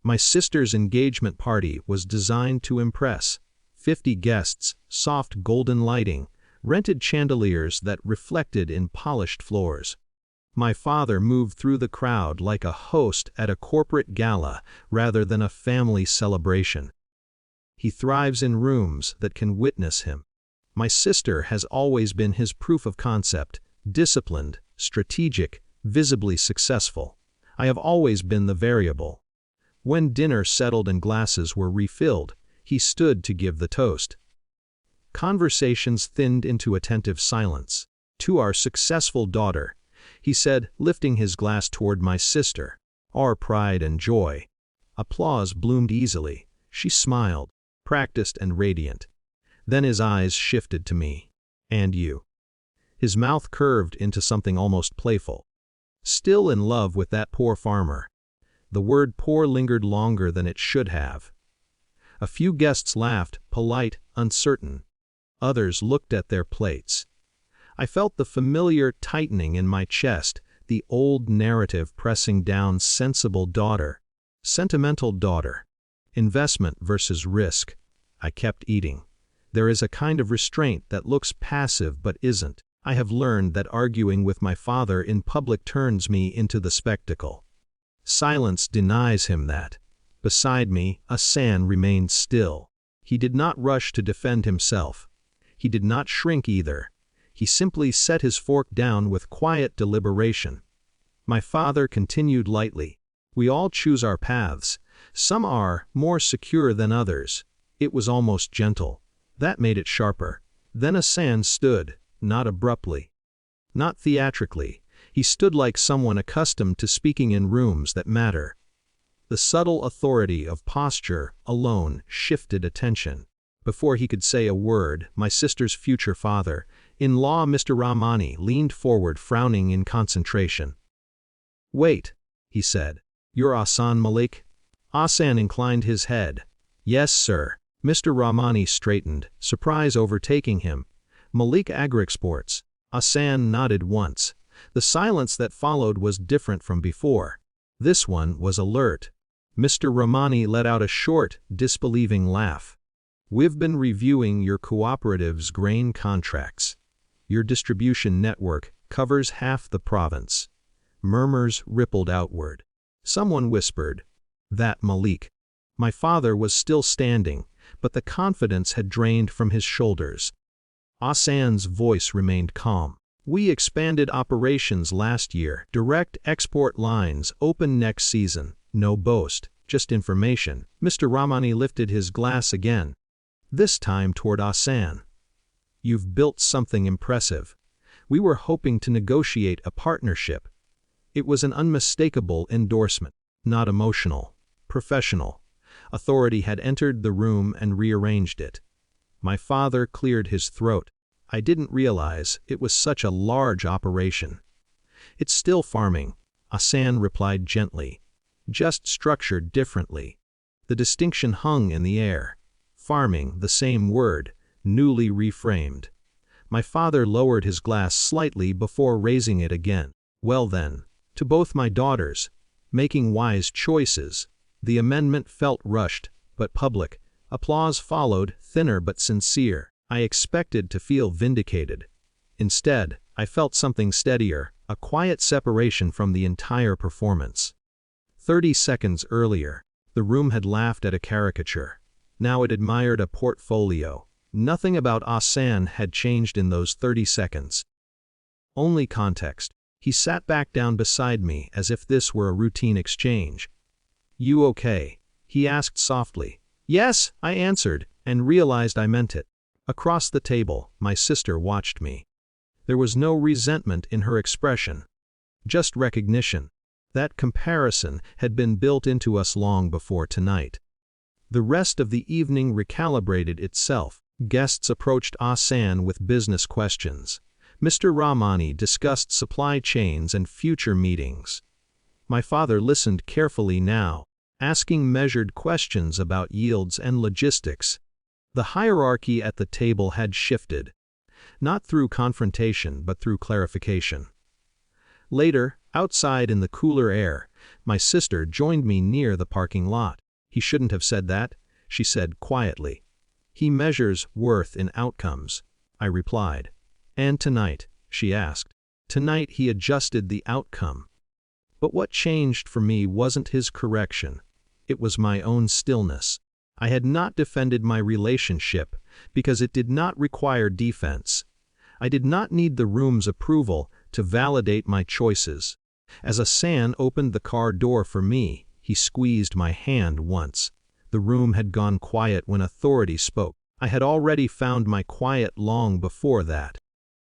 My sister's engagement party was designed to impress. 50 guests, soft golden lighting, rented chandeliers that reflected in polished floors. My father moved through the crowd like a host at a corporate gala rather than a family celebration. He thrives in rooms that can witness him. My sister has always been his proof of concept, disciplined, strategic, visibly successful. I have always been the variable. When dinner settled and glasses were refilled, he stood to give the toast. Conversations thinned into attentive silence. "To our successful daughter," he said, lifting his glass toward my sister, "our pride and joy." Applause bloomed easily. She smiled, practiced and radiant. Then his eyes shifted to me. "And you?" His mouth curved into something almost playful. "Still in love with that poor farmer." The word poor lingered longer than it should have. A few guests laughed, polite, uncertain. Others looked at their plates. I felt the familiar tightening in my chest, the old narrative pressing down sensible daughter, sentimental daughter. Investment versus risk. I kept eating. There is a kind of restraint that looks passive but isn't. I have learned that arguing with my father in public turns me into the spectacle. Silence denies him that. Beside me, Asan remained still. He did not rush to defend himself. He did not shrink either. He simply set his fork down with quiet deliberation. My father continued lightly. "We all choose our paths. Some are more secure than others." It was almost gentle. That made it sharper. Then Asan stood, not abruptly, not theatrically. He stood like someone accustomed to speaking in rooms that matter. The subtle authority of posture alone shifted attention. Before he could say a word, my sister's future father-in-law, Mr. Rahmani, leaned forward, frowning in concentration. "Wait," he said. "You're Asan Malik?" Asan inclined his head. "Yes, sir." Mr. Rahmani straightened, surprise overtaking him. "Malik Agri-Exports." Asan nodded once. The silence that followed was different from before. This one was alert. Mr. Rahmani let out a short, disbelieving laugh. "We've been reviewing your cooperative's grain contracts. Your distribution network covers half the province." Murmurs rippled outward. Someone whispered, "That Malik." My father was still standing, but the confidence had drained from his shoulders. Asan's voice remained calm. "We expanded operations last year. Direct export lines open next season. No boast, just information." Mr. Rahmani lifted his glass again, this time toward Asan. "You've built something impressive. We were hoping to negotiate a partnership." It was an unmistakable endorsement, not emotional, professional. Authority had entered the room and rearranged it. My father cleared his throat. "I didn't realize it was such a large operation." "It's still farming," Asan replied gently, "just structured differently." The distinction hung in the air. Farming, the same word, newly reframed. My father lowered his glass slightly before raising it again. "Well then, to both my daughters, making wise choices." The amendment felt rushed, but public. Applause followed, thinner but sincere. I expected to feel vindicated. Instead, I felt something steadier, a quiet separation from the entire performance. 30 seconds earlier, the room had laughed at a caricature. Now it admired a portfolio. Nothing about Asan had changed in those 30 seconds. Only context. He sat back down beside me as if this were a routine exchange. "You okay?" he asked softly. "Yes," I answered, and realized I meant it. Across the table, my sister watched me. There was no resentment in her expression, just recognition. That comparison had been built into us long before tonight. The rest of the evening recalibrated itself. Guests approached Asan with business questions. Mr. Rahmani discussed supply chains and future meetings. My father listened carefully now, asking measured questions about yields and logistics. The hierarchy at the table had shifted, not through confrontation but through clarification. Later, outside in the cooler air, My sister joined me near the parking lot. "He shouldn't have said that," she said quietly. "He measures worth in outcomes," I replied. "And tonight?" she asked. "Tonight he adjusted the outcome." But what changed for me wasn't his correction. It was my own stillness. I had not defended my relationship because it did not require defense. I did not need the room's approval to validate my choices. As Asan opened the car door for me, he squeezed my hand once. The room had gone quiet when authority spoke. I had already found my quiet long before that.